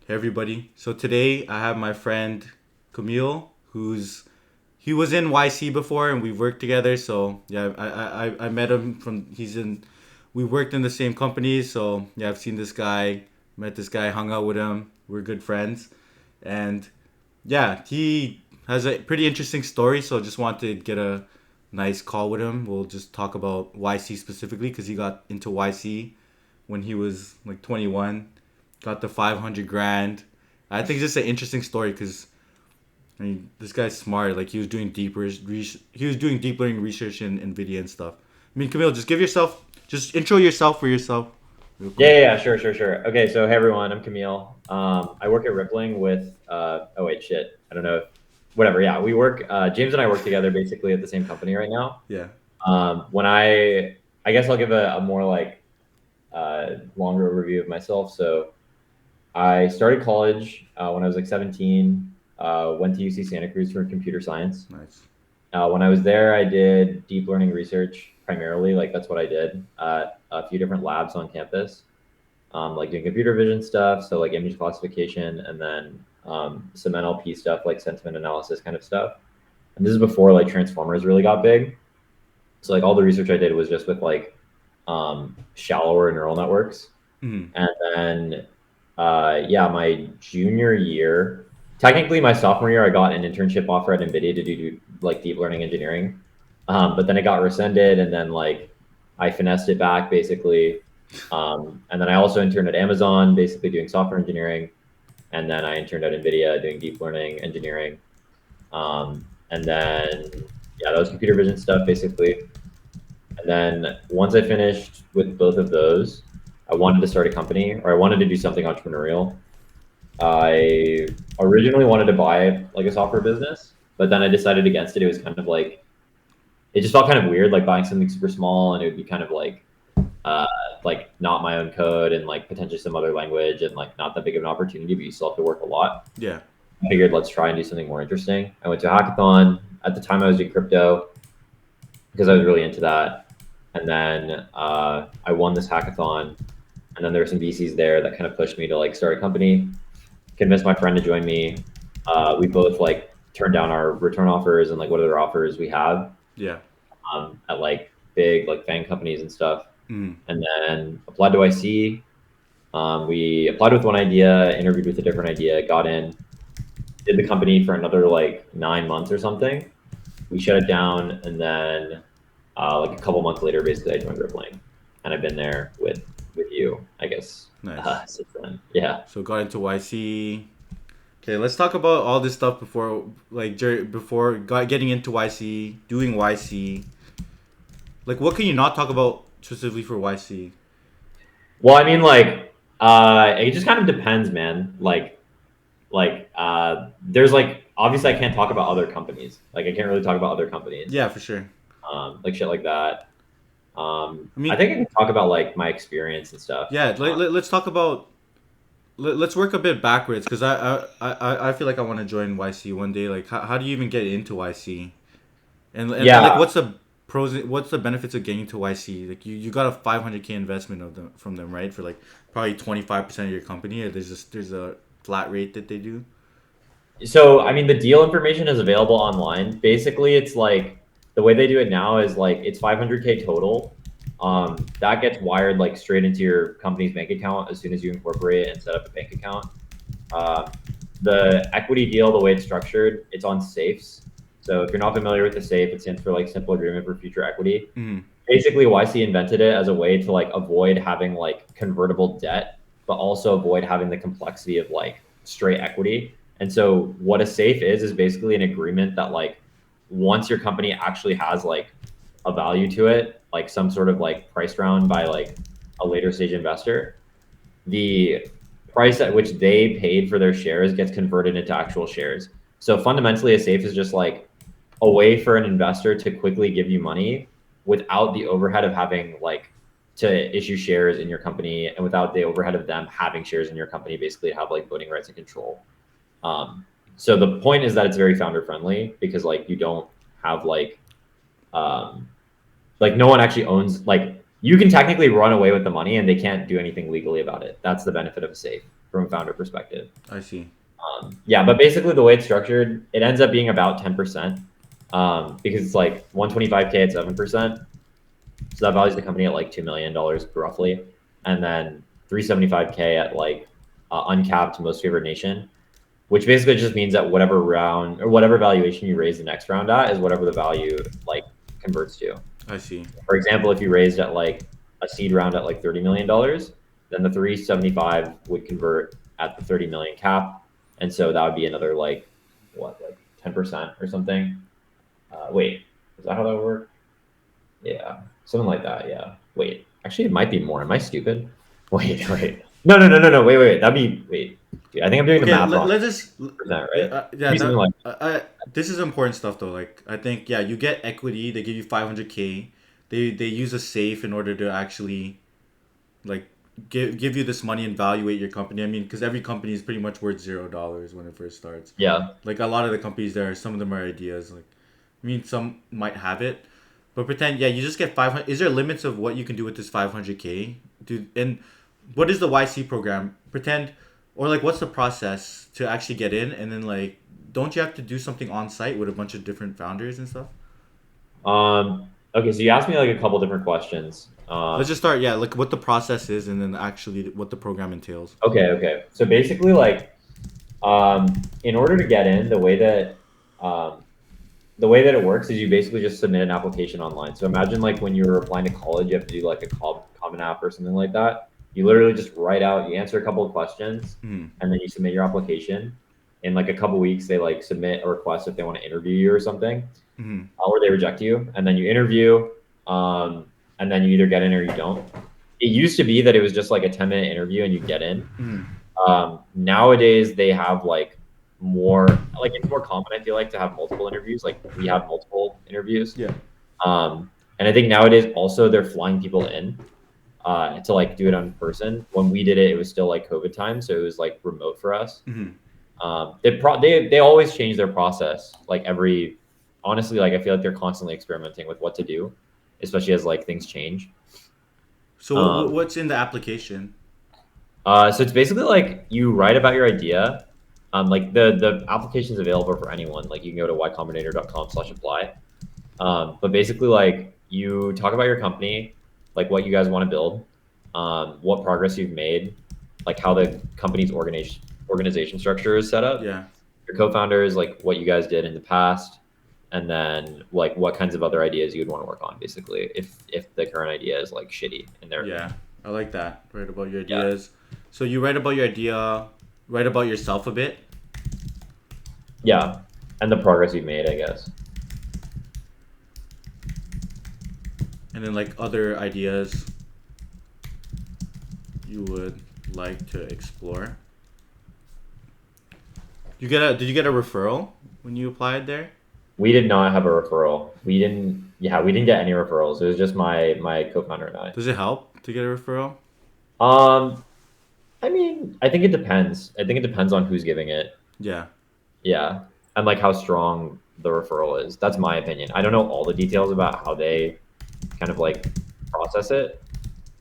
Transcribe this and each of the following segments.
Hey everybody. So today I have my friend Camille, he was in YC before and we've worked together. So yeah, I met him from we worked in the same company. So yeah, I've seen this guy, met this guy, hung out with him. We're good friends, and yeah, he has a pretty interesting story. So just want to get a nice call with him. We'll just talk about YC specifically because he got into YC when he was like 21, got the 500 grand. I think it's just an interesting story because I mean this guy's smart. Like he was doing deep learning research in Nvidia and stuff. I mean, Camille, just intro yourself for yourself, real Yeah, quick. yeah, yeah, sure, sure, sure. Okay, so hey everyone, I'm Camille. I work at Rippling with oh wait, shit. I don't know if whatever, yeah. We work James and I work together basically at the same company right now. Yeah, When I guess I'll give a more like longer overview of myself. So I started college when I was like 17, went to UC Santa Cruz for computer science. nice. When I was there, I did deep learning research primarily, like that's what I did at a few different labs on campus. Like doing computer vision stuff, so like image classification, and then some NLP stuff, like sentiment analysis kind of stuff. And this is before like transformers really got big. So like all the research I did was just with like shallower neural networks. Mm-hmm. And then yeah, my junior year, technically my sophomore year, I got an internship offer at NVIDIA to do like deep learning engineering. But then it got rescinded, and then like I finessed it back basically. And then I also interned at Amazon, basically doing software engineering. And then I interned at NVIDIA doing deep learning engineering. And then, yeah, that was computer vision stuff basically. And then once I finished with both of those, I wanted to start a company or I wanted to do something entrepreneurial. I originally wanted to buy like a software business, but then I decided against it. It was kind of like, it just felt kind of weird, like buying something super small, and it would be kind of uh, like not my own code and like potentially some other language and like not that big of an opportunity, but you still have to work a lot. Yeah, I figured let's try and do something more interesting. I went to a hackathon. At the time, I was doing crypto because I was really into that. And then I won this hackathon. And then there were some VCs there that kind of pushed me to like start a company, convinced my friend to join me. We both like turned down our return offers and like what other offers we have yeah. at like big like FANG companies and stuff. Mm. And then applied to IC. We applied with one idea, interviewed with a different idea, got in, did the company for another like 9 months or something. We shut it down, and then like a couple months later, basically, I joined Rippling, and I've been there with you, I guess, Nice. since then. Yeah. So got into YC. Okay, let's talk about all this stuff before getting into YC, doing YC. Like, what can you not talk about specifically for YC? Well, I mean, like, it just kind of depends, man. There's like obviously I can't talk about other companies. Like, I can't really talk about other companies, Yeah, for sure. like shit like that. I I mean, think I can talk about like my experience and stuff. yeah. Let's talk about. Let's work a bit backwards because I feel like I want to join YC one day. Like, how do you even get into YC? And like, Yeah. what's the benefits of getting to YC? Like, you got a 500K investment from them, right? For like probably 25% of your company. Or there's a flat rate that they do. So, I mean, the deal information is available online. Basically, it's like the way they do it now is like it's 500K total. That gets wired like straight into your company's bank account as soon as you incorporate it and set up a bank account. Uh, the equity deal, the way it's structured, it's on safes. So if you're not familiar with the safe, it stands for like simple agreement for future equity. Mm. Basically, YC invented it as a way to like avoid having like convertible debt, but also avoid having the complexity of like straight equity. And so what a safe is basically an agreement that like once your company actually has like a value to it, like some sort of like price round by like a later stage investor, the price at which they paid for their shares gets converted into actual shares. So fundamentally, a safe is just like a way for an investor to quickly give you money without the overhead of having like to issue shares in your company and without the overhead of them having shares in your company, basically to have like voting rights and control. Um, so the point is that it's very founder friendly because like you don't have um, like no one actually owns like you can technically run away with the money and they can't do anything legally about it. That's the benefit of a safe from a founder perspective. I see. Yeah, but basically the way it's structured, it ends up being about 10%, because it's like 125K at 7%. So that values the company at like $2 million roughly, and then 375K at like uncapped most favored nation, which basically just means that whatever round or whatever valuation you raise the next round at is whatever the value like converts to. I see. For example, if you raised at like a seed round at like $30 million, then the 375 would convert at the 30 million cap, and so that would be another like what, like 10% or something. Wait, is that how that would work? Yeah, something like that. Yeah. Wait, actually, it might be more. Am I stupid? Wait. No. Wait. That'd be wait. Dude, I think I'm doing the Okay, math wrong. let's just Percent, yeah, right? yeah, Maybe something that like this is important stuff though. Like I think yeah, you get equity. They give you 500K. They use a safe in order to actually like give you this money and evaluate your company. I mean, because every company is pretty much worth $0 when it first starts. yeah. Like a lot of the companies there, some of them are ideas. Like I mean, some might have it, but pretend yeah, you just get 500. Is there limits of what you can do with this 500K? Dude, and what is the YC program? Pretend, or like what's the process to actually get in? And then like, don't you have to do something on site with a bunch of different founders and stuff? Okay, so you asked me like a couple different questions. Let's just start. Yeah, like what the process is, and then actually what the program entails. Okay. So basically, like, in order to get in, um, the way that it works is you basically just submit an application online. So imagine like when you're applying to college, you have to do like a common app or something like that. You literally just write out, you answer a couple of questions, Hmm. and then you submit your application. In like a couple weeks, they like submit a request if they want to interview you or something, Hmm. or they reject you, and then you interview, and then you either get in or you don't. It used to be that it was just like a 10-minute interview and you get in. Hmm. Nowadays they have like more, like it's more common, I feel like, to have multiple interviews. Like we have multiple interviews. Yeah. And I think nowadays also they're flying people in to like do it in person. When we did it, it was still like COVID time, so it was like remote for us. Hmm. They always change their process like every, honestly, like I feel like they're constantly experimenting with what to do, especially as like things change. So Um, what's in the application? so it's basically like you write about your idea. Like the application is available for anyone. Like you can go to ycombinator.com/apply. But basically, like you talk about your company, like what you guys want to build, what progress you've made, like how the company's organization structure is set up, Yeah. your co-founders, like what you guys did in the past, and then like what kinds of other ideas you would want to work on. Basically, if the current idea is like shitty in their Yeah, opinion. I like that. Write about your Yeah. ideas. So you write about your idea, write about yourself a bit, Yeah, and the progress you've made, I guess. and then like other ideas you would like to explore. Did you get a referral when you applied there? We did not have a referral. We didn't. Yeah, we didn't get any referrals. It was just my co-founder and I. Does it help to get a referral? Um, I mean, I think it depends. I think it depends on who's giving it. Yeah. Yeah, and like how strong the referral is. That's my opinion. I don't know all the details about how they kind of like process it,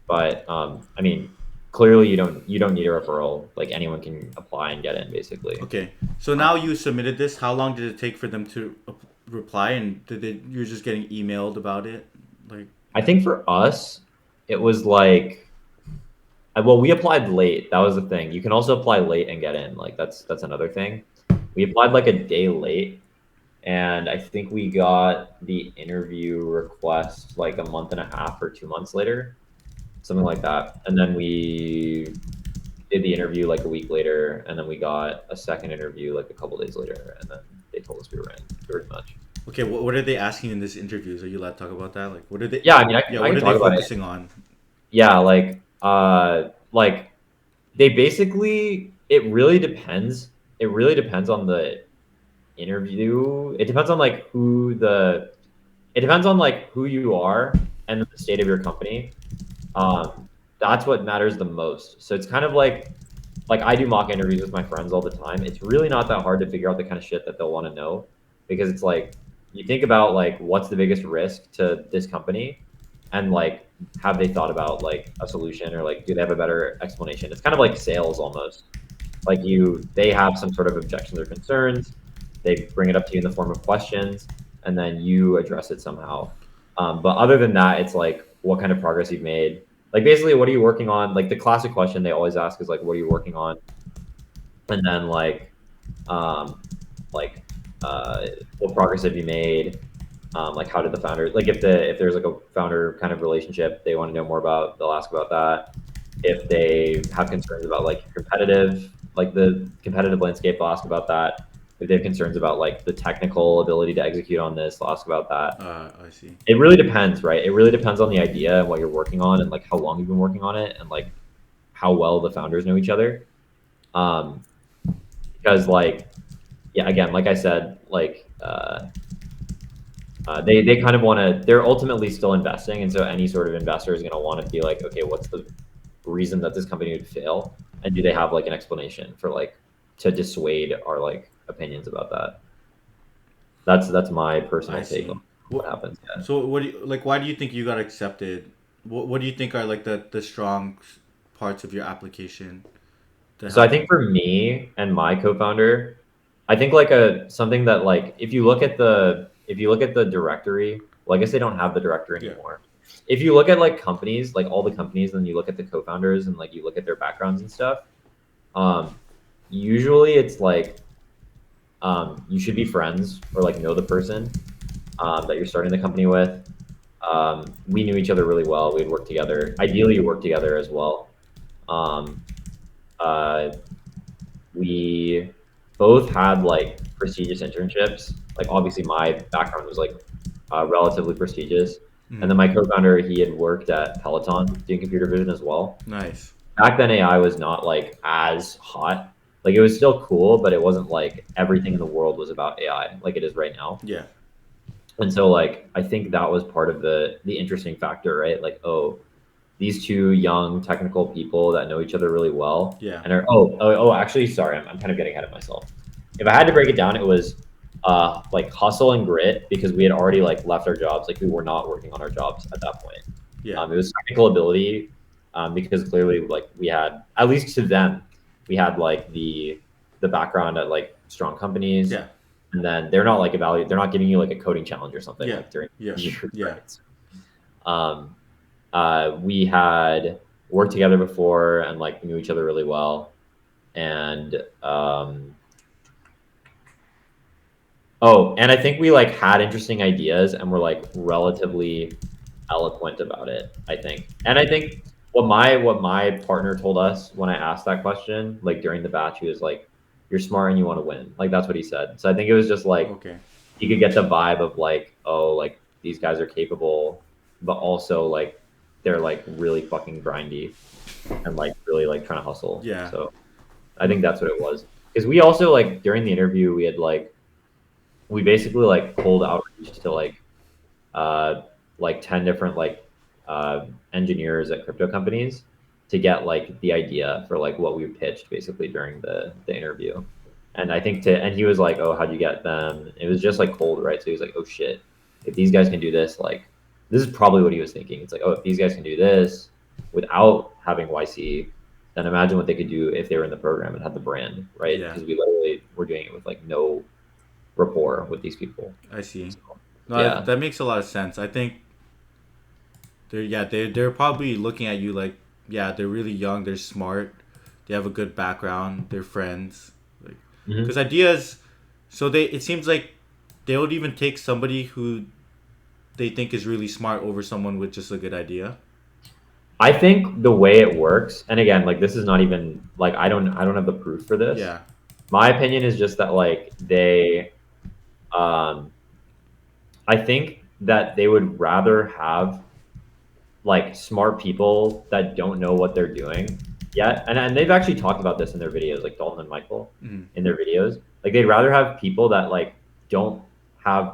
but I mean, clearly you don't need a referral. Like anyone can apply and get in, basically. Okay. So now you submitted this. How long did it take for them to reply? And you're just getting emailed about it? Like, I think for us, it was like, well, we applied late. That was the thing. You can also apply late and get in. Like that's another thing. We applied like a day late, and I think we got the interview request like a month and a half or 2 months later, something like that. And then we did the interview like a week later, and then we got a second interview like a couple days later, and then they told us we were in, pretty much. okay, what are they asking in this interviews? Are you allowed to talk about that? Like, what are they? Yeah, I mean, Yeah, I what can are they talk about it. focusing on? Yeah, like they basically, it really depends on the interview. It depends on like it depends on like who you are and the state of your company. That's what matters the most. So it's kind of like I do mock interviews with my friends all the time. It's really not that hard to figure out the kind of shit that they'll want to know, because it's like you think about like what's the biggest risk to this company, and like have they thought about like a solution, or like do they have a better explanation? It's kind of like sales almost. Like they have some sort of objections or concerns. They bring it up to you in the form of questions, and then you address it somehow. But other than that, it's like what kind of progress you've made. Like basically, what are you working on? Like the classic question they always ask is like, what are you working on? And then um, like what progress have you made? Like how did the founder like if there's like a founder kind of relationship they want to know more about, they'll ask about that. If they have concerns about like the competitive landscape, they'll ask about that. If they have concerns about like the technical ability to execute on this, they'll ask about that. I see. It really depends, right? It really depends on the idea and what you're working on and like how long you've been working on it and like how well the founders know each other. Um, because like yeah, again, like I said, they kind of want to. They're ultimately still investing, and so any sort of investor is going to want to be like, okay, what's the reason that this company would fail, and do they have like an explanation for like to dissuade our like opinions about that? That's my I personal take on see. what What? happens. Yeah. So what do you like? Why do you think you got accepted? What do you think are like the strong parts of your application to So I help think you? for me and my co-founder, I think like a something that like if you look at the directory, well, I guess they don't have the directory Yeah. anymore. If you look at like companies, like all the companies, and you look at the co-founders and like you look at their backgrounds and stuff, um, usually it's like you should be friends or like know the person that you're starting the company with. We knew each other really well. We'd work together. Ideally, work together as well. Um, uh, we both had like prestigious internships. Like obviously my background was like relatively prestigious. And then Mm, my co-founder, he had worked at Peloton doing computer vision as well. nice. Back then AI was not like as hot. Like it was still cool, but it wasn't like everything in the world was about AI like it is right now. Yeah. And so like I think that was part of the interesting factor, right? Like, oh, these two young technical people that know each other really well Yeah. and are actually sorry, I'm kind of getting ahead of myself. If I had to break it down, it was like hustle and grit because we had already like left our jobs, like we were not working on our jobs at that point. Yeah. It was technical ability because clearly like we had, at least to them, we had like the background at like strong companies, Yeah. and then they're not giving you like a coding challenge or something Yeah. like during Yeah. years, Yeah. right? um, we had worked together before and like knew each other really well. And and I think we like had interesting ideas and were like relatively eloquent about it, I think. And I think what my partner told us when I asked that question, like during the batch, he was like, "You're smart and you want to win." Like that's what he said. So I think it was just like Okay. you could get the vibe of like, oh, like these guys are capable, but also like they're like really fucking grindy and like really like trying to hustle. Yeah. So I No. think that's what it was. Because we also like during the interview we had like we basically like cold outreach to uh like 10 different engineers at crypto companies to get like the idea for like what we pitched basically during the interview. And I think to and he was like, "Oh, how'd you get them?" It was just like cold, right? So he was like, "Oh shit, if these guys can do this, like this is probably what he was thinking. It's like, oh, if these guys can do this without having YC, then imagine what they could do if they were in the program and had the brand, right? Yeah. Because we literally were doing it with like no rapport with these people." I see. So, No, yeah. that makes a lot of sense. I think they're probably looking at you like, yeah, they're really young, they're smart, they have a good background, they're friends, like, because Mhm. ideas. So they it seems like they would even take somebody who they think is really smart over someone with just a good idea. I think the way it works, and again, like this is not even like I don't have the proof for this. Yeah. My opinion is just that like um I think that they would rather have like smart people that don't know what they're doing yet. And they've actually talked about this in their videos, like Dalton and Michael Mm. in their videos. Like they'd rather have people that like don't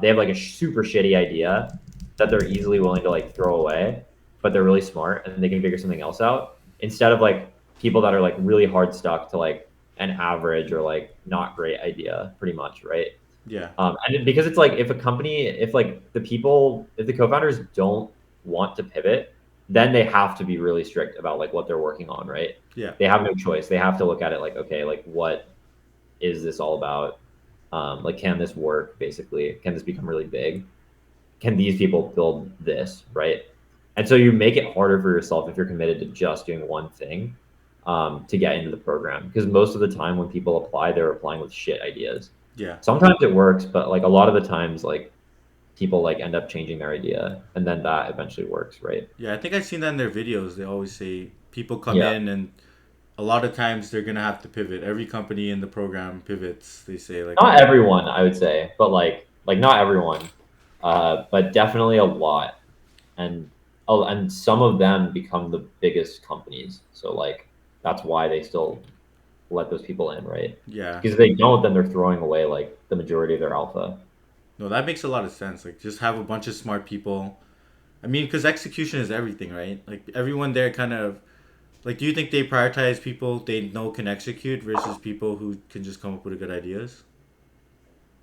they have like a super shitty idea that they're easily willing to like throw away, but they're really smart and they can figure something else out instead of like people that are like really hard stuck to like an average or like not great idea, pretty much, right? Yeah. Because it's like if a company, if like the people, if the co-founders don't want to pivot, then they have to be really strict about like what they're working on, right? Yeah. They have no choice. They have to look at it like, okay, like what is this all about? Like, can this work? Basically, can this become really big? Can these people build this, right? And so you make it harder for yourself if you're committed to just doing one thing to get into the program. Because most of the time when people apply, they're applying with shit ideas. Yeah. Sometimes it works, but like a lot of the times, like people like end up changing their idea, and then that eventually works, right? Yeah, I think I've seen that in their videos. They always say people come Yeah, in and a lot of times they're gonna have to pivot. Every company in the program pivots. They say like, not oh, everyone, I would say, but like not everyone, but definitely a lot, and oh, and some of them become the biggest companies. So like that's why they still let those people in, right? yeah, Because if they don't, then they're throwing away like the majority of their alpha. no, that makes a lot of sense. Like, just have a bunch of smart people. I mean, because execution is everything, right? Like everyone there kind of like. Do you think they prioritize people they know can execute versus people who can just come up with good ideas?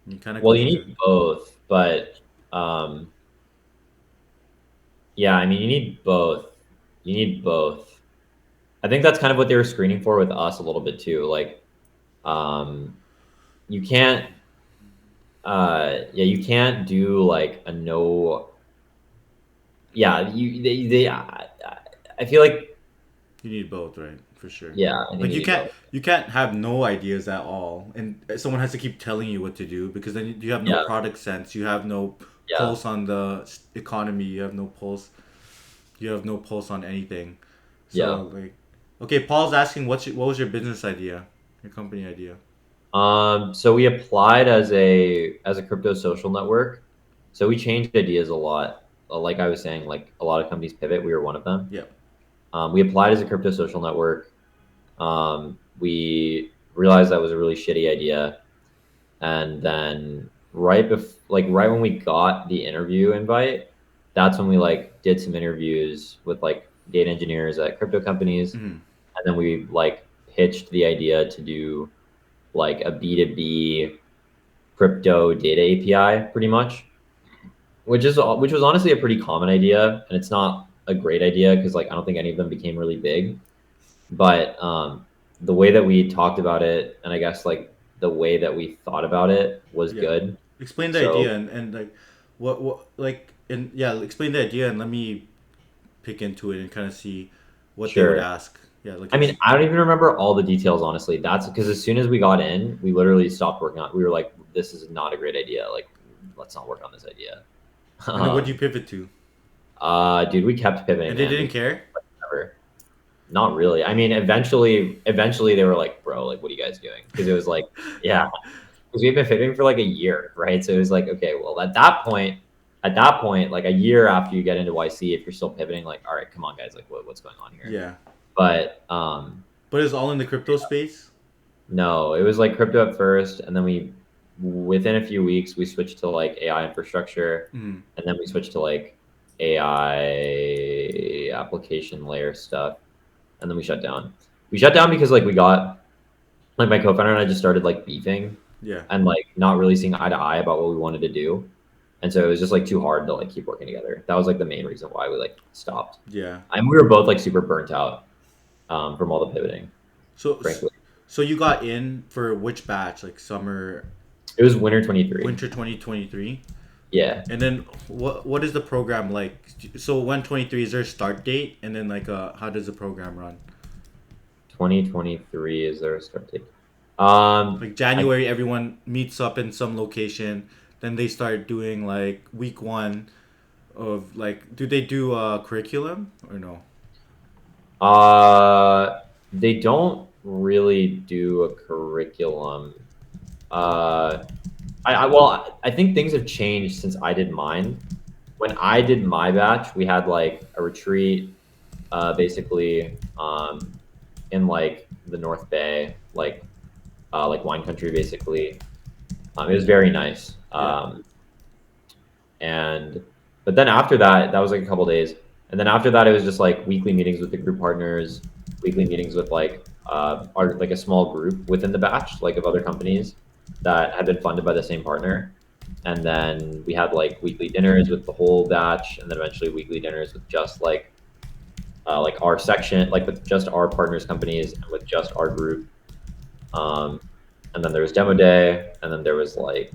It kind of Well, goes you into need both, but um, yeah, I mean, you need both. You need both. I think that's kind of what they were screening for with us a little bit too. Like, um, you can't, yeah, you can't do like a no. Yeah, I feel like, you need both, right? For sure. yeah, I think Like you need both. you can't have no ideas at all, and someone has to keep telling you what to do because then you have no Yeah, product sense. You have no yeah, pulse on the economy. You have no pulse. You have no pulse on anything. yeah. So like, okay, Paul's asking what was your business idea, your company idea? So we applied as a crypto social network. So we changed ideas a lot. Like I was saying, like a lot of companies pivot. We were one of them. Yeah. We applied as a crypto social network. We realized that was a really shitty idea, and then right when we got the interview invite, that's when we like did some interviews with like data engineers at crypto companies, Hmm. and then we like pitched the idea to do like a B2B crypto data API pretty much, which was honestly a pretty common idea, and it's not a great idea because like I don't think any of them became really big. But the way that we talked about it, and I guess like the way that we thought about it was Yeah. good. Explain the So idea and like what like and yeah, explain the idea and let me pick into it and kind of see what they would sure. ask. Yeah, like I mean, I don't even remember all the details, honestly. That's because as soon as we got in, we literally stopped working on it. We were like, this is not a great idea. Like, let's not work on this idea. and then what do you pivot to? Dude, we kept pivoting, And they man. didn't We care. never. Not really. I mean, eventually they were like, bro, like, what are you guys doing? Because it was like, yeah, because we've been pivoting for like a year, right? So it was like, okay, well, at that point, like a year after you get into YC, if you're still pivoting, like, all right, come on, guys, like, what's going on here? Yeah, But but it's all in the crypto space. no, it was like crypto at first, and then within a few weeks, we switched to like AI infrastructure, Mm. and then we switched to like AI application layer stuff, and then we shut down. We shut down because like we got like my co-founder and I just started like beefing Yeah, and like not really seeing eye to eye about what we wanted to do. And so it was just like too hard to like keep working together. That was like the main reason why we like stopped. yeah. And we were both like super burnt out from all the pivoting, So frankly. so you got in for which batch? Like summer, It was winter 23. winter 2023. Yeah. And then what is the program like? So 123 is there a start date, and then like how does the program run? 2023 is their start date. Like I January, everyone meets up in some location. Then they start doing like week one of like, do they do a curriculum or no? they don't really do a curriculum. Uh I think things have changed since I did mine. When I did my batch, we had like a retreat, basically, in like the North Bay, like wine country, basically. It was very nice. Yeah, And but then after that, that was like a couple days, and then after that, it was just like weekly meetings with the group partners, weekly meetings with like our like a small group within the batch, like of other companies that had been funded by the same partner. And then we had like weekly dinners with the whole batch, and then eventually weekly dinners with just like like our section, like with just our partners companies and with just our group. Um, and then there was demo day, and then there was like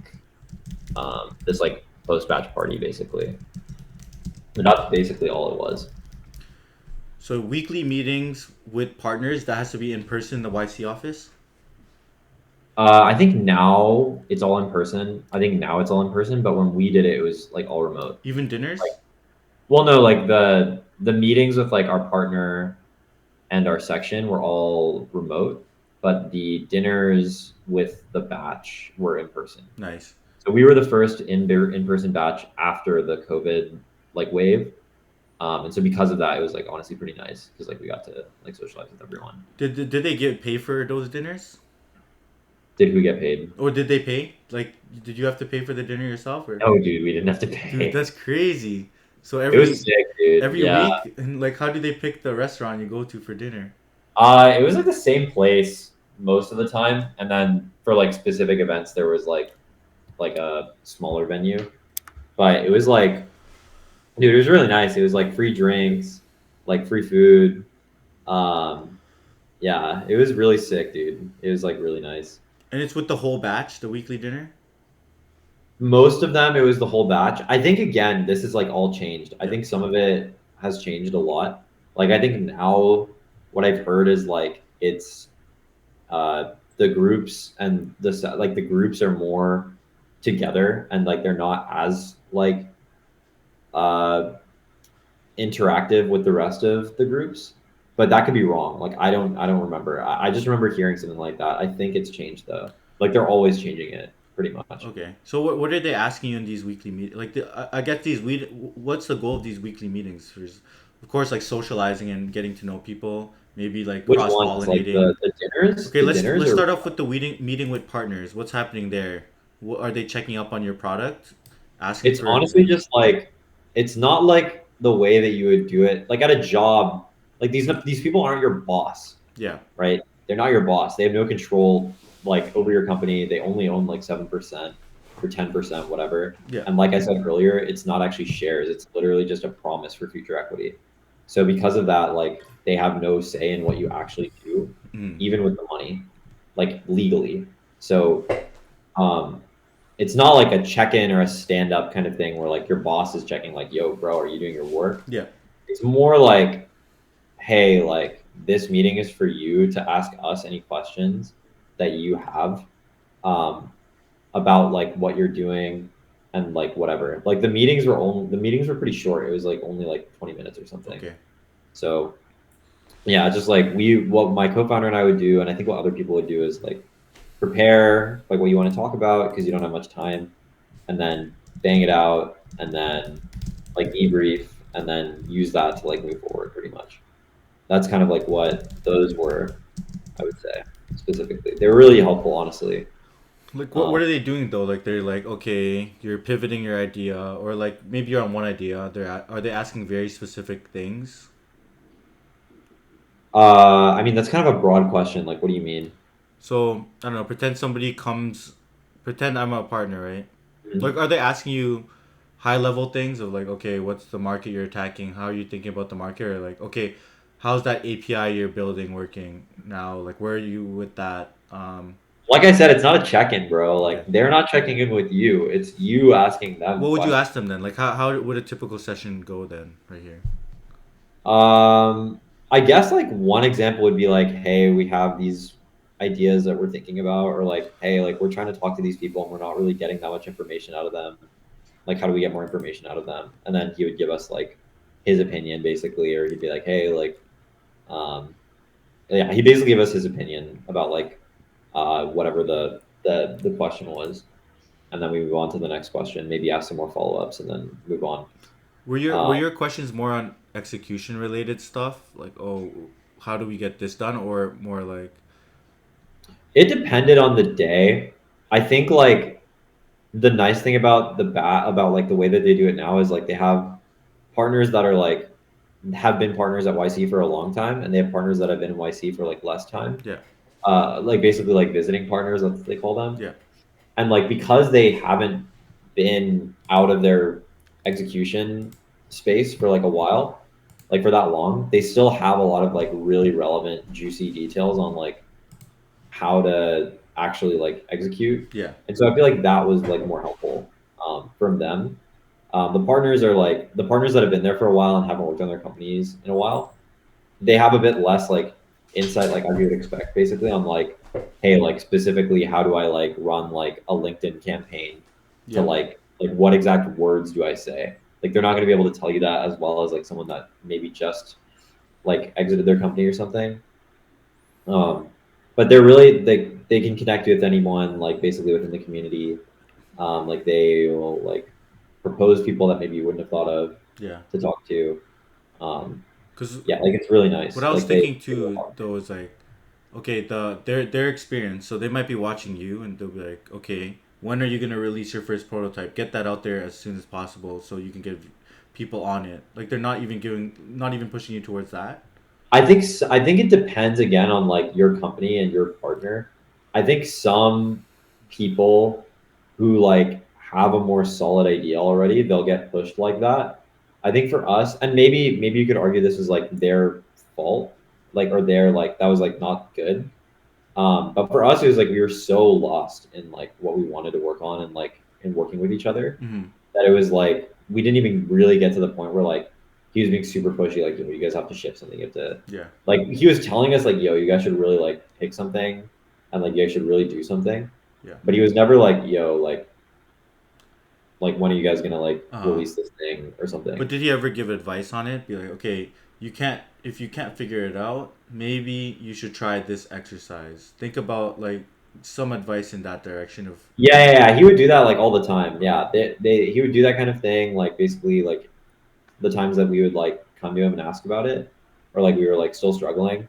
this like post batch party basically. And that's basically all it was. So weekly meetings with partners that has to be in person in the YC office. I think now it's all in person. I think now it's all in person, but when we did it, it was like all remote. Even Like, dinners. well, no, like the meetings with like our partner and our section were all remote, but the dinners with the batch were in person. Nice. So we were the first in person batch after the COVID like wave, and so because of that, it was like honestly pretty nice because like we got to like socialize with everyone. Did they get paid for those dinners, Did we get paid? or did they pay? Like, did you have to pay for the dinner yourself, or? No, dude, we didn't have to Dude, pay. that's crazy. So It was sick, dude. every Yeah. week, and like, how do they pick the restaurant you go to for dinner? It was like the same place most of the time, and then for like specific events, there was like a smaller venue. But it was like, dude, it was really nice. It was like free drinks, like free food. Um, yeah, it was really sick, dude. It was like really nice. And it's with the whole batch, the weekly dinner. Most of them, it was the whole batch. I think again, this is like all changed. I Yeah. think some of it has changed a lot. Like I think now, what I've heard is like it's the groups and like the groups are more together and like they're not as like uh interactive with the rest of the groups, but that could be wrong. Like I don't remember. I just remember hearing something like that. I think it's changed though. Like they're always changing it pretty much. Okay. So what are they asking you in these weekly meetings? Like, I get these what's the goal of these weekly meetings? There's, of course, like socializing and getting to know people. Maybe like Which cross ones? Like pollinating. the dinners? Okay, The dinners let's or start off with the meeting with partners. What's happening there? What are they checking up on your product? Asking it's for honestly advice? just like it's not like the way that you would do it. Like at a job, like these people aren't your boss, Yeah. right? They're not your boss. They have no control like over your company. They only own like 7% or 10%, whatever. Yeah. And like I said earlier, it's not actually shares. It's literally just a promise for future equity. So because of that, like they have no say in what you actually do, Mm. even with the money, like legally. So it's not like a check-in or a stand-up kind of thing where like your boss is checking like, yo, bro, are you doing your work? Yeah. It's more like, hey, like this meeting is for you to ask us any questions that you have um, about like what you're doing and like whatever. Like the meetings were pretty short. It was like only like 20 minutes or something. Okay. So yeah, just like what my co-founder and I would do, and I think what other people would do is like prepare like what you want to talk about because you don't have much time, and then bang it out, and then like debrief, and then use that to like move forward pretty much. That's kind of like what those were, I would say specifically. They were really helpful, honestly. Like, Um, what are they doing though? Like, they're like, okay, you're pivoting your idea, or like maybe you're on one idea. Are they asking very specific things? I mean, that's kind of a broad question. Like, what do you mean? So I don't know. Pretend I'm a partner, right? Like, Mhm. are they asking you high level things of like, okay, what's the market you're attacking? How are you thinking about the market? Or like, okay, how's that API you're building working now? Like, where are you with that? Like I said, it's not a check-in, bro. Yeah. Like they're not checking in with you. It's you asking them What would you questions. ask them then? Like, how would a typical session go then, right here? Um, I guess like one example would be like, hey, we have these ideas that we're thinking about, or like, hey, like we're trying to talk to these people and we're not really getting that much information out of them. Like, how do we get more information out of them? And then he would give us like his opinion basically, or he'd be like, hey, like, um, yeah, he basically gave us his opinion about like whatever the question was, and then we move on to the next question, maybe ask some more follow-ups, and then move on. Were Um, your questions more on execution related stuff? Like, oh, how do we get this done, or more like, it depended on the day. I think like the nice thing about about like the way that they do it now is like they have partners that are like have been partners at YC for a long time, and they have partners that have been in YC for like less time. yeah, Like basically like visiting partners, that's what they call them. yeah, And like because they haven't been out of their execution space for like a while, like for that long, they still have a lot of like really relevant, juicy details on like how to actually like execute. Yeah. And so I feel like that was like more helpful from them. The partners are like the partners that have been there for a while and haven't worked on their companies in a while. They have a bit less like insight, like as you would expect, basically on like, hey, like specifically, how do I like run like a LinkedIn campaign to Yeah. like what exact words do I say? Like they're not going to be able to tell you that as well as like someone that maybe just like exited their company or something. Um, but they're really they can connect with anyone like basically within the community. Like they will like propose people that maybe you wouldn't have thought of Yeah. to talk to. Um, Because yeah, like it's really what nice. I was Like they thinking too though is like, okay, their experience. So they might be watching you, and they'll be like, okay, when are you gonna release your first prototype? Get that out there as soon as possible, so you can get people on it. Like they're not even pushing you towards that. I think it depends again on like your company and your partner. I think some people who like have a more solid idea already, they'll get pushed like that. I think for us, and maybe you could argue this is like their fault, like or their like that was like not good. But for us, it was like we were so lost in like what we wanted to work on and like in working with each other Mm-hmm. that it was like we didn't even really get to the point where like he was being super pushy, like, yo, you guys have to ship something. You have to Yeah. like he was telling us like, yo, you guys should really like pick something and like you guys should really do something. Yeah. But he was never like, yo, like when are you guys gonna like Uh. release this thing or But something? did he ever give advice on it? Be like, okay, you can't if you can't figure it out, maybe you should try this exercise. Think about like some advice in that direction of. Yeah, he would do that like all the time. Yeah, he would do that kind of thing, like basically like the times that we would like come to him and ask about it, or like we were like still struggling.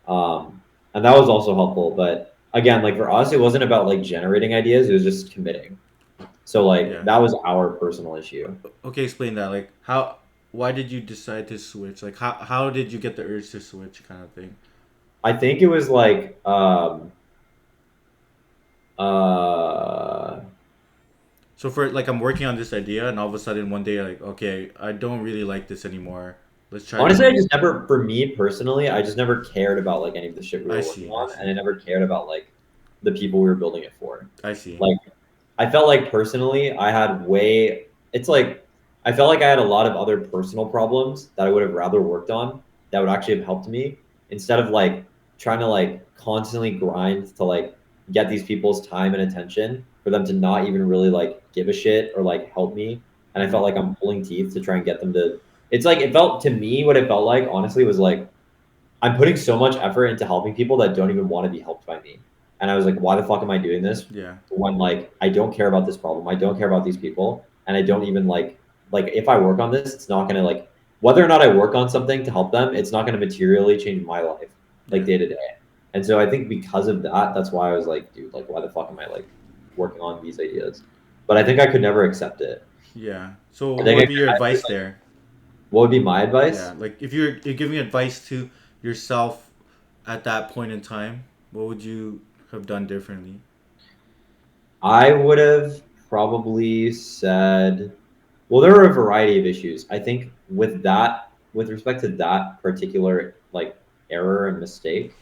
And that was also helpful. But again, like for us, it wasn't about like generating ideas; it was just committing. So like Yeah. that was our personal issue. Okay, explain that. Like how why did you decide to switch? Like how did you get the urge to switch kind of thing? I think it was like uh, So for like I'm working on this idea and all of a sudden one day like okay, I don't really like this anymore. Let's try honestly, I to just never, for me personally, I just never cared about like any of the shit we I were working see, I on, see. and I never cared about like the people we were building it for. I see. Like I felt like personally, I had way. It's like I felt like I had a lot of other personal problems that I would have rather worked on that would actually have helped me instead of like trying to like constantly grind to like get these people's time and attention for them to not even really like give a shit or like help me. And I Mm-hmm. felt like I'm pulling teeth to try and get them to. It's like it felt to me what it felt like honestly was like I'm putting so much effort into helping people that don't even want to be helped by me. And I was like, why the fuck am I doing this Yeah. when like I don't care about this problem. I don't care about these people. And I don't even like if I work on this, it's not gonna like whether or not I work on something to help them, it's not gonna materially change my life like Yeah. day to day. And so I think because of that, that's why I was like, dude, like why the fuck am I like working on these ideas? But I think I could never accept it. Yeah. So I what think would be your I could, advice like, there? what would be my Yeah, advice? like if you're giving advice to yourself at that point in time, what would you have done differently? I would have probably said, well, there are a variety of issues. I think with that, with respect to that particular like error and mistake,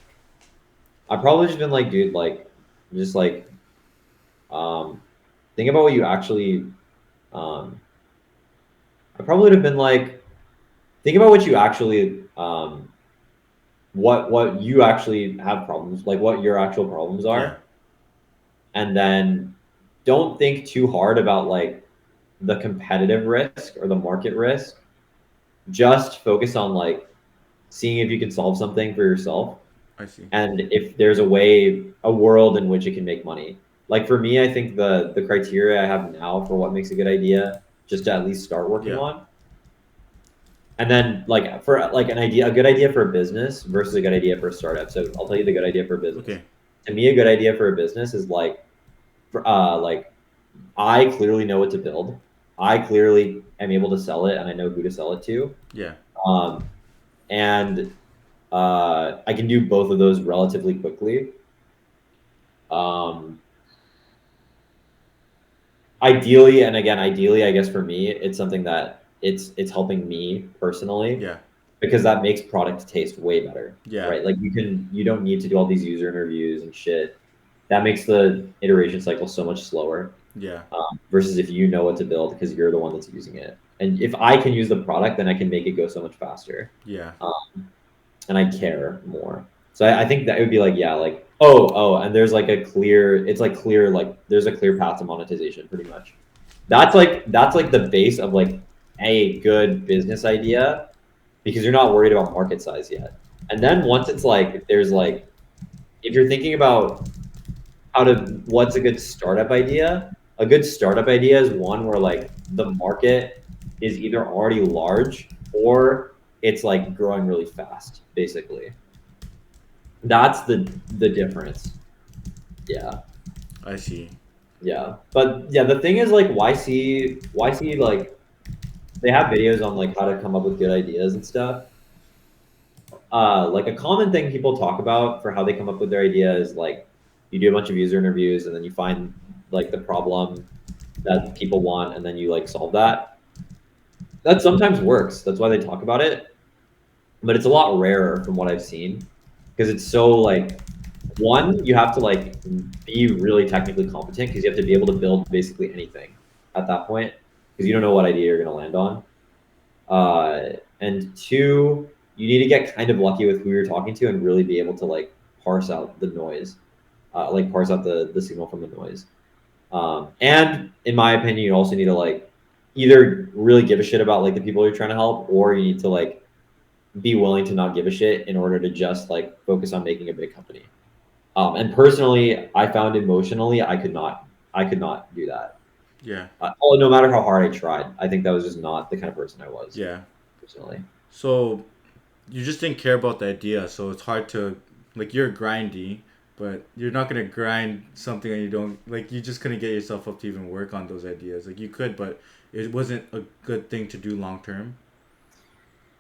I probably just been like, dude, like, just like, um, think about what you actually. Um, I probably would have been like, think about what you actually, what you actually have problems, like what your actual problems Yeah, are, and then don't think too hard about like the competitive risk or the market risk. Just focus on like seeing if you can solve something for yourself I see. and if there's a way, a world in which it can make money. Like for me, I think the criteria I have now for what makes a good idea, just to at least start working Yeah. on, and then like for like an idea, a good idea for a business versus a good idea for a startup. So I'll tell you the good idea for a business. Okay. To me, a good idea for a business is like I clearly know what to build. I clearly am able to sell it, and I know who to sell it to. Yeah. Um, and I can do both of those relatively quickly. Um, ideally, and again, ideally, I guess for me, it's something that it's helping me personally Yeah. because that makes product taste way better, Yeah. right? Like you don't need to do all these user interviews and shit. That makes the iteration cycle so much slower. Yeah. Versus if you know what to build because you're the one that's using it. And if I can use the product, then I can make it go so much faster. Yeah. And I care more. So I think that it would be like, yeah, like, oh, and there's like a clear, it's like clear, like there's a clear path to monetization pretty much. That's like the base of like a good business idea because you're not worried about market size yet. And then once it's like, there's like, if you're thinking about what's a good startup idea, a good startup idea is one where like the market is either already large or it's like growing really fast, basically. That's the difference. Yeah. I see. Yeah. But yeah, the thing is like YC like they have videos on like how to come up with good ideas and stuff. Like a common thing people talk about for how they come up with their idea is like you do a bunch of user interviews and then you find like the problem that people want and then you like solve that. That sometimes works. That's why they talk about it. But it's a lot rarer from what I've seen because it's so like one, you have to like be really technically competent because you have to be able to build basically anything at that point because you don't know what idea you're going to land on. And two, you need to get kind of lucky with who you're talking to and really be able to like parse out the noise, like parse out the signal from the noise. And in my opinion, you also need to like either really give a shit about like the people you're trying to help, or you need to like be willing to not give a shit in order to just like focus on making a big company. And personally, I found emotionally I could not do that. Yeah. No matter how hard I tried, I think that was just not the kind of person I was Yeah. personally. So you just didn't care about the idea, so it's hard to like you're grindy, but you're not gonna grind something that you don't like. You just couldn't get yourself up to even work on those ideas. Like you could, but it wasn't a good thing to do long term.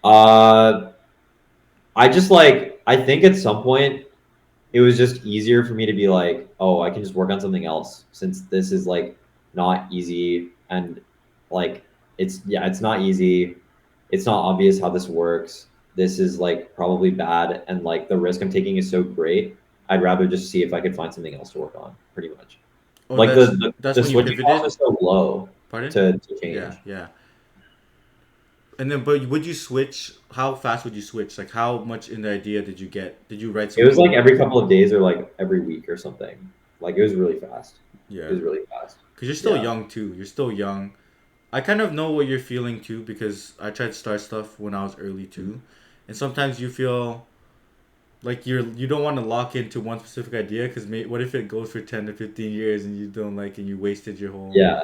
Uh, I just like I think at some point it was just easier for me to be like, oh, I can just work on something else since this is like not easy and like it's not easy. It's not obvious how this works. This is like probably bad and like the risk I'm taking is so great. I'd rather just see if I could find something else to work on, pretty much. Oh, Like that's the when you switching cost pivoted. is so low Pardon? to Yeah, change. yeah. And then, but would you switch? How fast would you switch? Like, how much in the idea did you get? Did you write It some was like code? every couple of days or like every week or something. Like it was really fast. It Yeah, was really fast. because you're still Yeah. young too. You're still young. I kind of know what you're feeling too because I tried to start stuff when I was early too, and sometimes you feel like you don't want to lock into one specific idea because what if it goes for 10 to 15 years and you don't like and you wasted your whole. Yeah.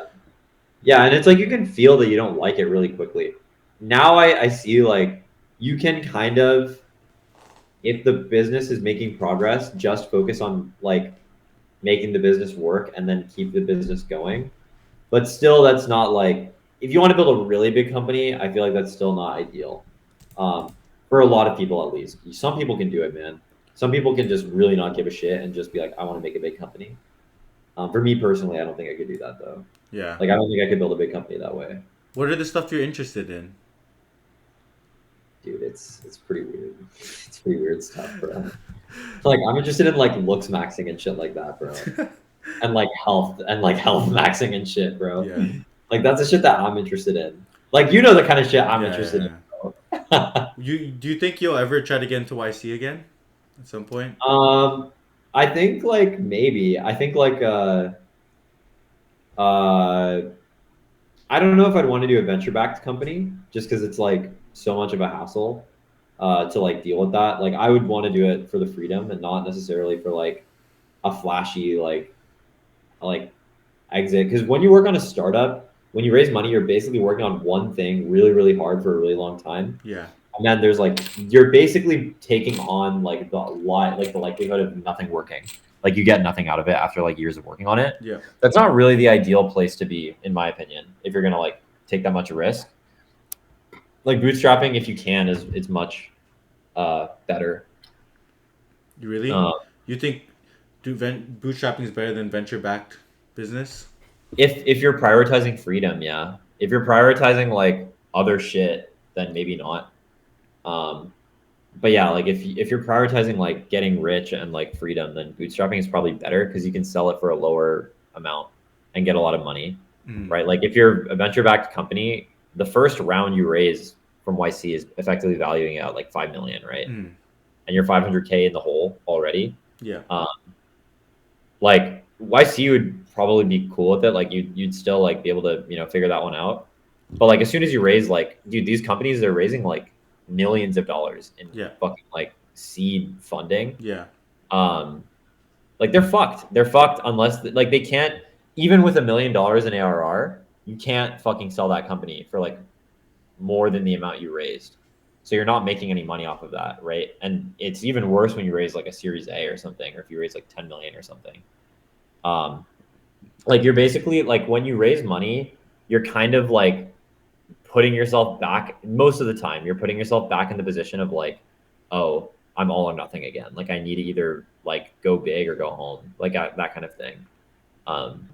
Yeah, and it's like you can feel that you don't like it really quickly. Now I see like you can kind of, if the business is making progress, just focus on like making the business work and then keep the business going. But still, that's not like if you want to build a really big company, I feel like that's still not ideal. For a lot of people, at least. Some people can do it, man. Some people can just really not give a shit and just be like, I want to make a big company. For me personally, I don't think I could do that though. Yeah. Like, I don't think I could build a big company that way. What are the stuff you're interested in? Dude, it's pretty weird. It's pretty weird stuff, bro. Like I'm interested in like looks maxing and shit like that, bro. And like health maxing and shit, bro. Yeah. Like that's the shit that I'm interested in. Like you know the kind of shit I'm Yeah. Yeah. interested in, Yeah. bro. You do you think you'll ever try to get into YC again at some point? um I think like maybe. I think like uh I don't know if I'd want to do a venture backed company just because it's like so much of a hassle to like deal with that. Like I would want to do it for the freedom and not necessarily for like a flashy like exit. Because when you work on a startup, when you raise money, you're basically working on one thing really, really hard for a really long time. Yeah. And then there's like you're basically taking on like the likelihood of nothing working. Like you get nothing out of it after like years of working on it. Yeah. That's not really the ideal place to be, in my opinion, if you're gonna like take that much risk. Like bootstrapping, if you can, is it's much better. You really? Uh, You think bootstrapping is better than venture backed business? if you're prioritizing freedom, yeah. If you're prioritizing like other shit, then maybe not. Um, but yeah, like if you're prioritizing like getting rich and like freedom, then bootstrapping is probably better because you can sell it for a lower amount and get a lot of money, Mm, right? Like if you're a venture backed company, the first round you raise from YC is effectively valuing it at like 5 million, right? mm, And you're 500K in the hole already. yeah. Um, like YC would probably be cool with it. Like you'd still like be able to figure that one out. But like as soon as you raise like dude, these companies are raising like millions of dollars in Yeah. fucking like seed funding. Yeah. Um, like they're fucked. They're fucked unless like they can't even with $1 million in ARR, you can't fucking sell that company for like more than the amount you raised. So you're not making any money off of that, right? And it's even worse when you raise like a Series A or something, or if you raise like 10 million or something. Um, like you're basically like when you raise money, you're kind of like putting yourself back most of the time. You're putting yourself back in the position of like, oh, I'm all or nothing again. Like I need to either like go big or go home, like that kind of thing. Um,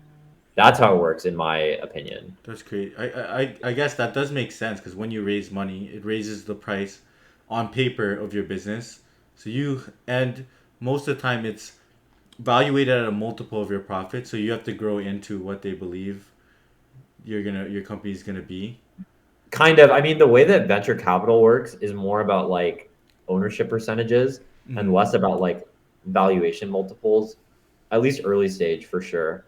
that's how it works, in my opinion. That's great. I guess that does make sense because when you raise money, it raises the price on paper of your business. So and most of the time it's valuated at a multiple of your profit. So you have to grow into what they believe your company's gonna be. Kind of. I mean, the way that venture capital works is more about like ownership percentages and Mm, less about like valuation multiples, at least early stage for sure.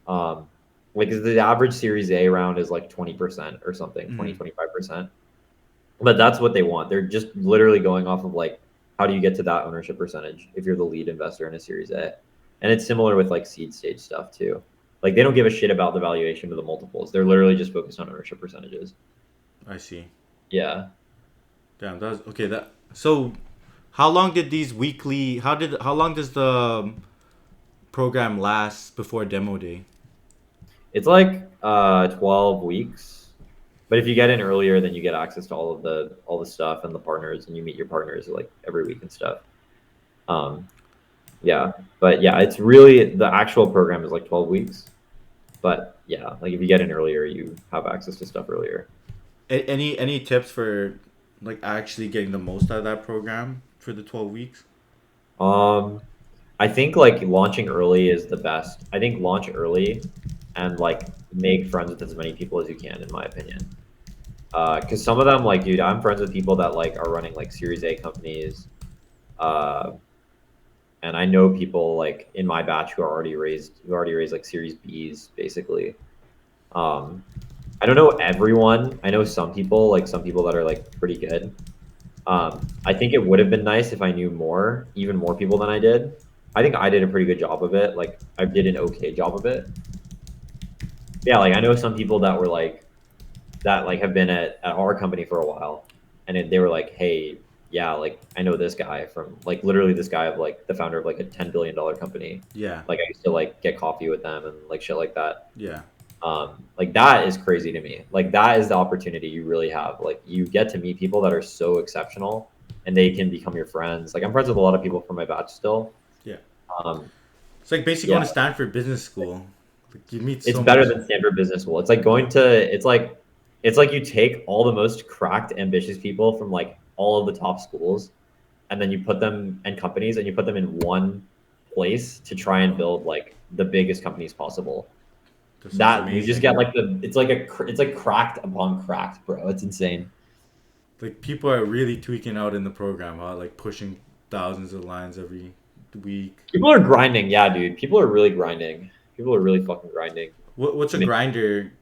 Um, like the average Series A round is like 20% or something, mm, 20-25%. But that's what they want. They're just literally going off of like, how do you get to that ownership percentage if you're the lead investor in a Series A? And it's similar with like seed stage stuff too. Like they don't give a shit about the valuation of the multiples. They're literally just focused on ownership percentages. I see. Yeah. Damn, that's okay. That so. How long did these weekly? How long does the program last before demo day? It's like 12 weeks. But if you get in earlier, then you get access to all the stuff and the partners, and you meet your partners like every week and stuff. Um, yeah, but yeah, it's really the actual program is like 12 weeks. But yeah, like if you get in earlier, you have access to stuff earlier. Any tips for like actually getting the most out of that program for the 12 weeks? Um, I think like launching early is the best. I think launch early and like make friends with as many people as you can, in my opinion. Because some of them, like, dude, I'm friends with people that like are running like Series A companies. Uh, and I know people like in my batch who already raised like Series Bs, basically. Um, I don't know everyone. I know some people that are like pretty good. I think it would have been nice if I knew more, even more people than I did. I think I did a pretty good job of it. Like I did an okay job of it. Yeah, like I know some people that were like that like have been at our company for a while, and they were like, hey, yeah, like I know this guy from like literally this guy of like the founder of like a $10 billion company. Yeah, Like I used to like get coffee with them and like shit like that. yeah, Like that is crazy to me. Like that is the opportunity you really have. Like you get to meet people that are so exceptional and they can become your friends. Like I'm friends with a lot of people from my batch still. yeah. Um, It's like basically yeah, going to Stanford Business School. Like you meet it's so better much. than standard business school. It's like going to it's like you take all the most cracked, ambitious people from like all of the top schools and then you put them in companies and you put them in one place to try and build like the biggest companies possible. That sounds That you just amazing. get like it's like cracked upon cracked, bro. It's insane. Like people are really tweaking out in the program, huh? Like pushing thousands of lines every week. People are grinding, yeah, dude. People are really grinding. People are really fucking grinding What's to a make. grinder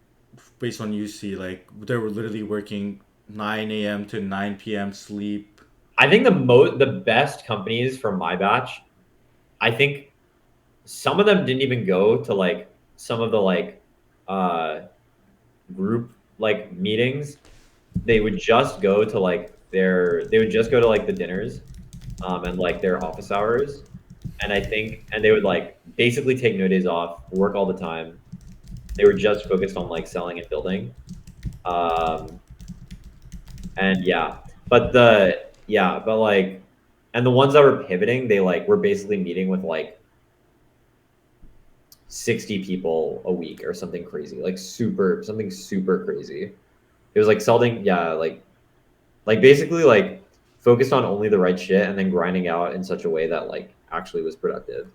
based on UC? Like they were literally working 9 a.m. to 9 p.m. sleep. I think the best companies from my batch, I think some of them didn't even go to like some of the like uh group like meetings. They would just go to like they would just go to like the dinners and like their office hours. And I think and they would like basically take no days off, work all the time. They were just focused on like selling and building. Um, and yeah, but like, and the ones that were pivoting, they like were basically meeting with like 60 people a week or something crazy, like something super crazy. It was like selling, yeah, like basically like focused on only the right shit and then grinding out in such a way that like actually was productive.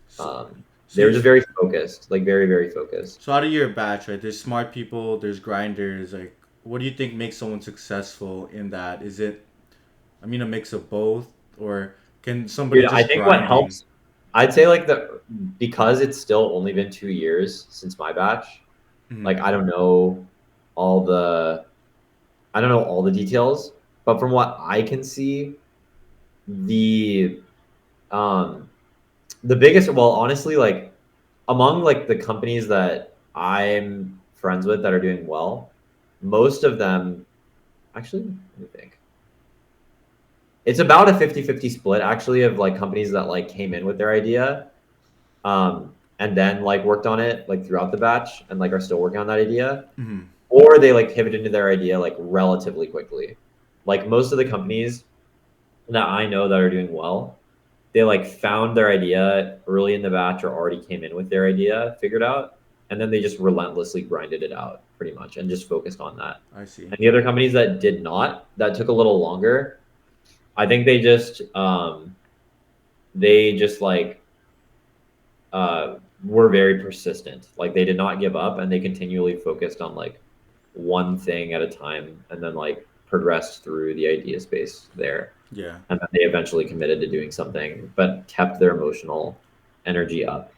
So, so They were you, just very focused, like very, very focused. so out of your batch, right? There's smart people. There's grinders. Like, what do you think makes someone successful in that? Is it, I mean, a mix of both, or can somebody Dude, I just think what grinding? helps, I'd say like because it's still only been 2 years since my batch, Mm-hmm. like all the, I don't know all the details, but from what I can see, the, um, the biggest, well, honestly, like among like the companies that I'm friends with that are doing well, most of them, actually, let me think. It's about a 50-50 split actually of like companies that like came in with their idea and then like worked on it like throughout the batch and like are still working on that idea, Mm-hmm. or they like pivot into their idea like relatively quickly. Like most of the companies that I know that are doing well, they like found their idea early in the batch or already came in with their idea figured out, and then they just relentlessly grinded it out pretty much and just focused on that. I see. And the other companies that did not, that took a little longer, I think they just like were very persistent. Like they did not give up and they continually focused on like one thing at a time and then like progressed through the idea space there. Yeah. And then they eventually committed to doing something, but kept their emotional energy up.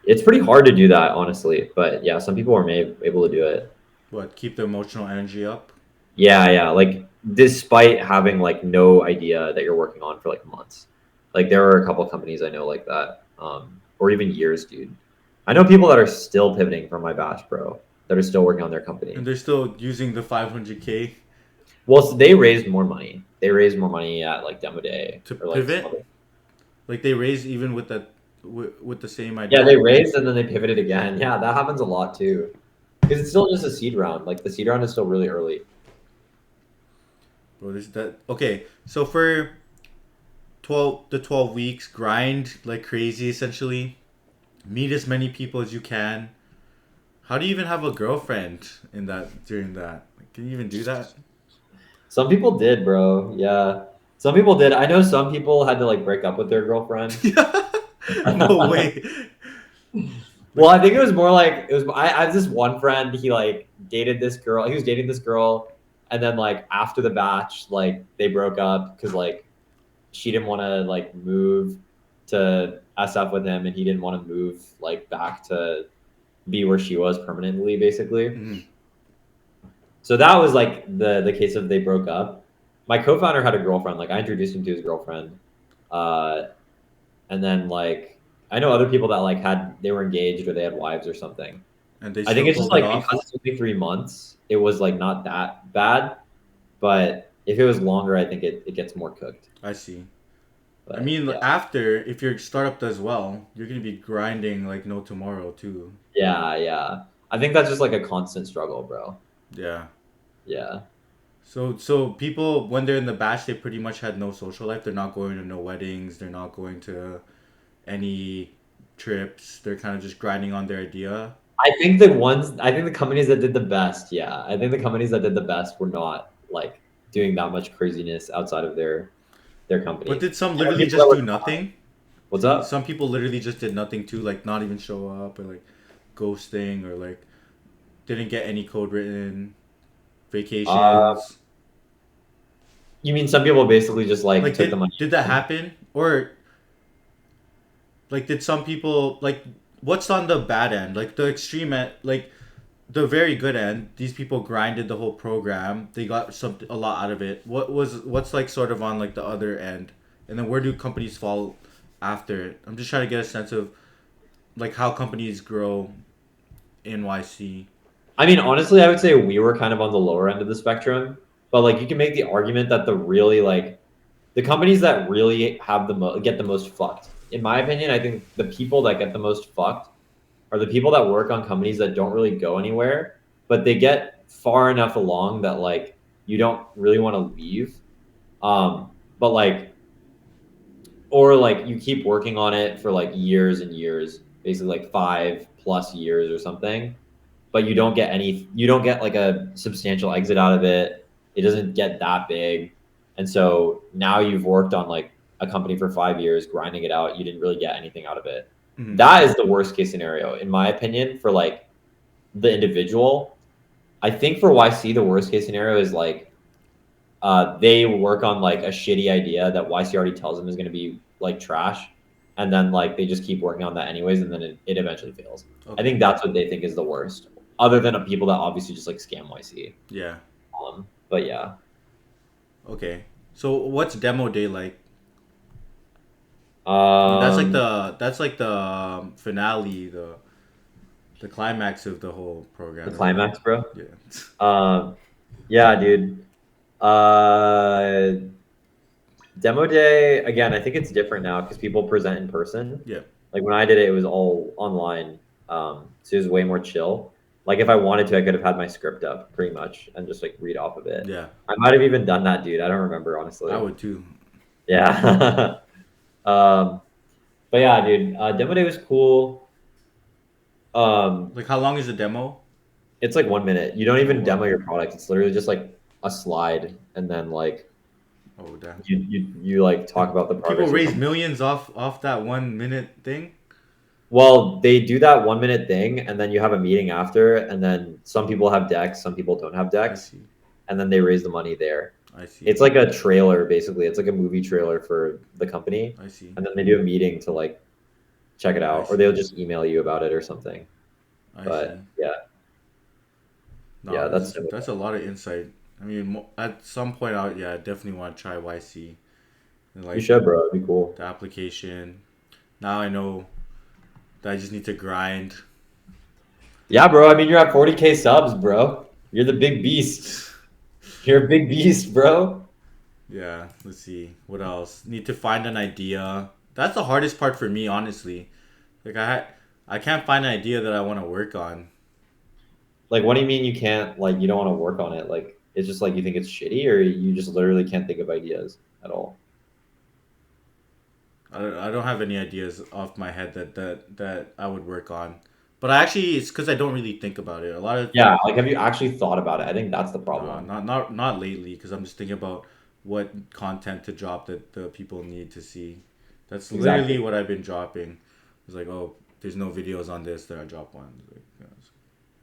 It's pretty hard to do that, honestly. But yeah, some people are able to do it. What? Keep the emotional energy up. Yeah, yeah. Like despite having like no idea that you're working on for like months. Like there are a couple companies I know like that, or even years, dude. I know people that are still pivoting from my batch, bro, that are still working on their And company. they're still using the 500K Well, so they raised more money. They raised more money at like Demo Day to or like some pivot. other. Like they raise even with that, with the same Yeah, they idea. raised and then they pivoted again. Yeah, that happens a lot too. Because it's still just a seed round. Like the seed round is still really early. Bro, this that okay. So for 12 weeks, grind like crazy. Essentially, meet as many people as you can. How do you even have a girlfriend in that during that? Like, can you even do that? Some people did, bro. Yeah. Some people did. I know some people had to like break up with their girlfriend. No way. Well, Like, I think it was more like it was. I have this one friend. He like dated this girl. He was dating this girl, and then like after the batch, like they broke up because like she didn't want to like move to SF with him, and he didn't want to move like back to be where she was permanently, basically. mhm. So that was like the case of they broke up. My co-founder had a girlfriend. Like I introduced him to his girlfriend, uh, and then like I know other people that like they were engaged or they had wives or something. And they I think still it's just pulled it like off. because it's only 3 months, it was like not that bad. But if it was longer, I think it gets more cooked. I see. I But mean, yeah, after if your startup does well, you're gonna be grinding like no tomorrow too. yeah, yeah. I think that's just like a constant struggle, bro. Yeah. Yeah. So people when they're in the batch, they pretty much had no social life. They're not going to no weddings. They're not going to any trips. They're kind of just grinding on their idea. I think the companies that did the best, yeah. I think the companies that did the best were not like doing that much craziness outside of their But company. did some I know literally people that just were do nothing? what's up? Some people literally just did nothing too, like not even show up or like ghosting or like didn't get any code written, Uh, vacations. you mean some people basically just like Like took the money did that and happen? Or like did some people like what's on the bad end? Like the extreme end, like the very good end, these people grinded the whole program. They got a lot out of it. What's like sort of on like the other end, and then where do companies fall after it? I'm just trying to get a sense of like how companies grow in YC. I mean, honestly, I would say we were kind of on the lower end of the spectrum, but like you can make the argument that the really like the companies that really have get the most fucked. In my opinion, I think the people that get the most fucked are the people that work on companies that don't really go anywhere, but they get far enough along that like you don't really want to leave. But like or like you keep working on it for like years and years, basically like 5+ years or something, but you don't get like a substantial exit out of it. It doesn't get that big. And so now you've worked on like a company for 5 years, grinding it out. You didn't really get anything out of it. Mm-hmm. That is the worst case scenario, in my opinion, for like the individual. I think for YC, the worst case scenario is like they work on like a shitty idea that YC already tells them is going to be like trash, and then like they just keep working on that anyways, and then it eventually fails. I Okay. think that's what they think is the worst, other than people that obviously just like scam YC. Yeah. But yeah, Okay. So what's demo day like? I mean, um, that's like the finale, the climax of the whole the program, isn't it? climax, bro. Yeah. Um, yeah, dude. Uh, Demo day again. I think it's different now because people present in person. Yeah. Like when I did it, it was all online, so it was way more chill. Like if I wanted to, I could have had my script up pretty much and just like read off of it. Yeah. I might have even done that, dude. I don't remember I honestly. would too. Yeah. um, but yeah, dude. Demo day was cool. Um, Like how long is the demo? it's like 1 minute. You don't Oh even demo wow. your product. It's literally just like a slide, and then like Oh damn. you like talk about the People progress your raise company. millions off that 1 minute thing. Well, they do that 1 minute thing, and then you have a meeting after, and then some people have decks, some people don't have I decks, see. and then they raise the money there. I see. It's like a trailer, basically. It's like a movie trailer for the company, I see. and then they do a meeting to like check it I out, or see. they'll just email you about it or something. I But see. yeah, No, yeah, this that's is that's a lot of insight. I mean, at some point, I definitely want to try YC and you like should, bro. It'd be cool. the application. Now I know that I just need to grind. Yeah, bro. I mean, you're at 40K subs, bro. You're the big beast. You're a big beast, bro. Yeah, let's see. What else? Need to find an idea. That's the hardest part for me, honestly. Like I can't find an idea that I want to work on. Like, what do you mean you can't, like, you don't want to work on it? Like, it's just like you think it's shitty, or you just literally can't think of ideas at all? I don't have any ideas off my head that I would work on. But I actually it's because I don't really think about it. A lot of Yeah, like, have you actually thought about it? I think that's the no, problem. not lately because I'm just thinking about what content to drop that the people need to see. That's literally Exactly. what I've been dropping. It's like, oh, there's no videos on this, then I drop one. Like,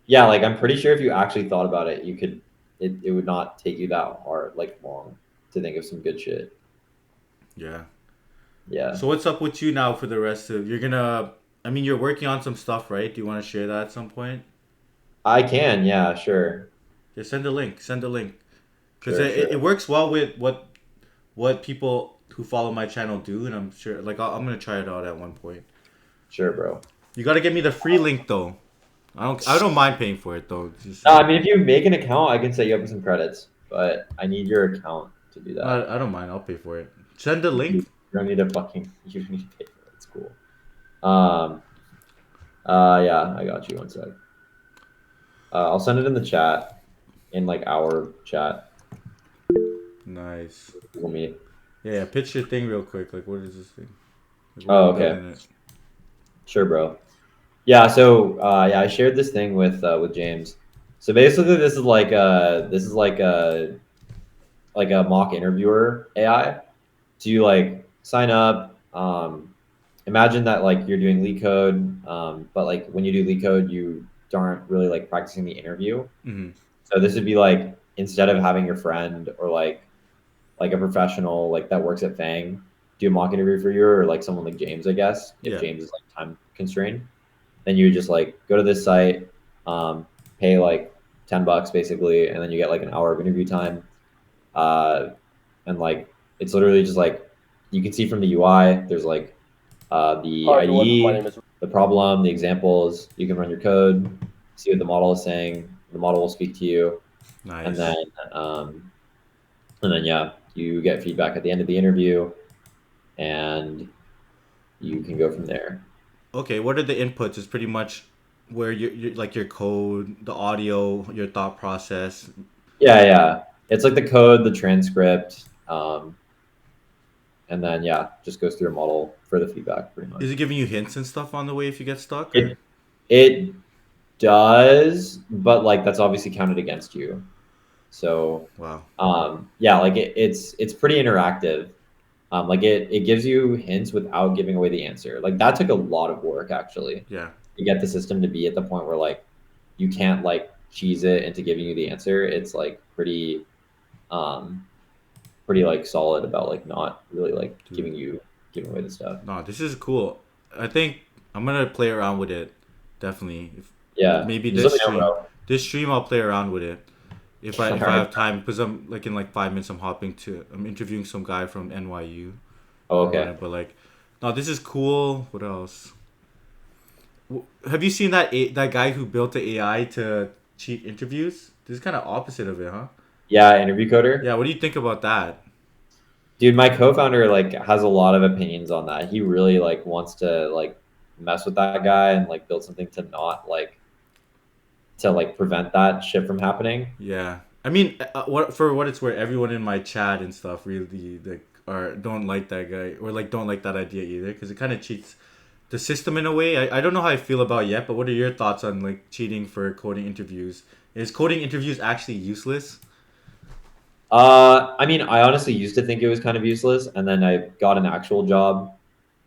Yeah, like, I'm pretty sure if you actually thought about it, you could, it would not take you that hard, like, long to think of some good shit. yeah. Yeah. So what's up with you now for the rest of? You're gonna. I mean, you're working on some stuff, right? Do you want to share that at some point? I can. Yeah, sure. Just send a link. Send a link because Sure, it sure. works well with what people who follow my channel do, and I'm sure like I'm gonna try it out at one point. Sure, bro. You gotta get me the free link though. I don't mind paying for it though. Just I mean, if you make an account, I can set you up with some credits, but I need your account to do that. I don't mind. I'll pay for it. Send the link. You don't need to fucking, you don't need to pay for it. It's cool. Um, yeah, I got you. One sec. I'll send it in the chat, in like our chat. Nice. Google Meet. Yeah, pitch your thing real quick. Like, what is this thing? Like, what are Oh, you okay. building it? Sure, bro. Yeah, so yeah, I shared this thing with James. So basically, this is like a mock interviewer AI. So you like sign up. Imagine that like you're doing lead code, but like when you do lead code, you aren't really like practicing the interview. Mm-hmm. So this would be like instead of having your friend or like a professional like that works at Fang do a mock interview for you, or like someone like James, I guess, if Yeah. James is like time constrained, then you would just like go to this site, pay like $10 basically, and then you get like an hour of interview time. Uh, and like it's literally just like you can see from the UI, there's like the Hi everyone, my IDE, name is the problem, the examples. You can run your code, see what the model is saying. The model will speak to you, and then Nice. um, and then yeah, you get feedback at the end of the interview, and you can go from there. Okay. What are the inputs? It's pretty much where you like your code, the audio, your thought process. Yeah, yeah. It's like the code, the transcript, and then yeah, just goes through a model for the feedback pretty Is much. it giving you hints and stuff on the way if you get stuck or? It it does, but like that's obviously counted against you. So Wow. yeah, like it's pretty interactive. Like it gives you hints without giving away the answer. Like that took a lot of work actually Yeah. to get the system to be at the point where like you can't like cheese it into giving you the answer. It's like um pretty like solid about like not really like Dude. giving away the stuff. No, this is cool. I think I'm gonna play around with it. Definitely. If Yeah, maybe just let me know, bro. this stream I'll play around with it. All If I right. have time, because I'm like in like 5 minutes, I'm interviewing some guy from NYU. Oh, I'm okay. running, but like, no, this is cool. What else? Have you seen that guy who built the AI to cheat interviews? This is kind of opposite of it, huh? Yeah, interview coder. Yeah. What do you think about that? Dude, my co-founder like has a lot of opinions on that. He really like wants to like mess with that guy and like build something to not like to like prevent that shit from happening. Yeah. I mean, what for what it's worth, everyone in my chat and stuff really like or don't like that guy or like don't like that idea either because it kind of cheats the system in a way. I don't know how I feel about it yet, but what are your thoughts on like cheating for coding interviews? Is coding interviews actually useless? I mean, I honestly used to think it was kind of useless, and then I got an actual job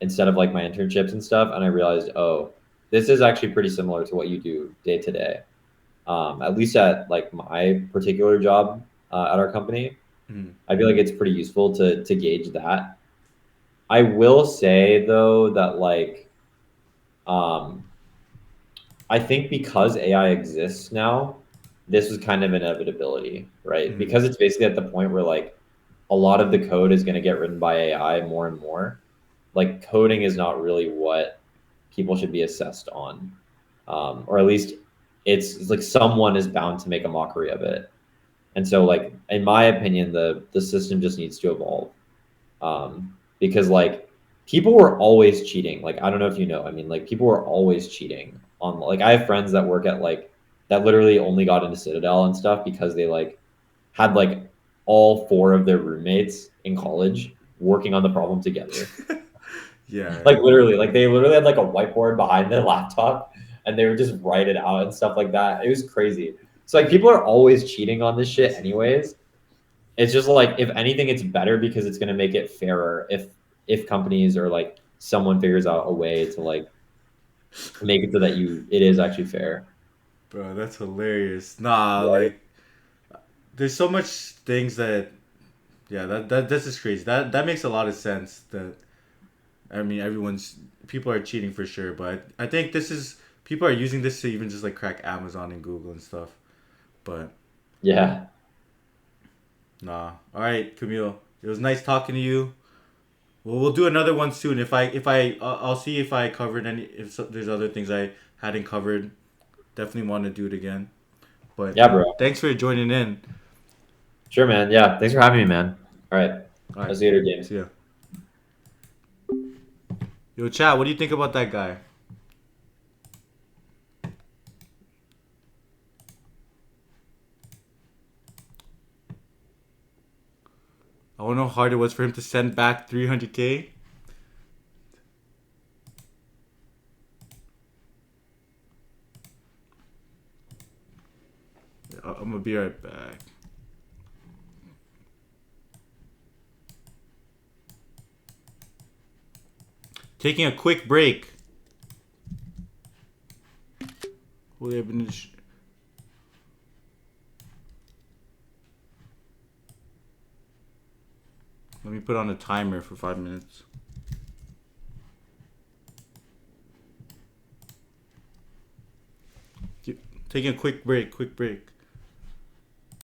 instead of like my internships and stuff, and I realized, oh, this is actually pretty similar to what you do day to day. At least at like my particular job at our company, Mm, I feel like it's pretty useful to gauge that. I will say though that like um, I think because AI exists now, this is kind of inevitability, right? mm, Because it's basically at the point where like a lot of the code is going to get written by AI more and more. Like coding is not really what people should be assessed on, or at least it's like someone is bound to make a mockery of it. And so, like in my opinion, the system just needs to evolve because like people were always cheating. Like I don't know if you know, I mean, like people were always cheating on. Like I have friends that work at like that literally only got into Citadel and stuff because they like had like all four of their roommates in college working on the problem together. yeah. Like literally, like they literally had like a whiteboard behind their laptop and they would just write it out and stuff like that. It was crazy. So like people are always cheating on this I shit see. anyways. It's just like if anything, it's better because it's gonna make it fairer if companies or like someone figures out a way to like make it so that you it is actually fair. Bro, that's hilarious. Nah, Right. like there's so much things that yeah, that this is crazy. That makes a lot of sense. That I mean, people are cheating for sure, but I think this is people are using this to even just like crack Amazon and Google and stuff. But Yeah. nah. All right, Camille. It was nice talking to you. Well, we'll do another one soon. I'll see if I covered any. If there's other things I hadn't covered, definitely want to do it again. But Yeah, bro. thanks for joining in. Sure, man. Yeah. Thanks for having me, man. All right. All I'll right, see you later, James. see ya. Yo, chat. What do you think about that guy? I wonder how hard it was for him to send back 300K. I'm gonna be right back. Taking a quick break. Will have been Let me put on a timer for 5 minutes. Taking a quick break. Quick break.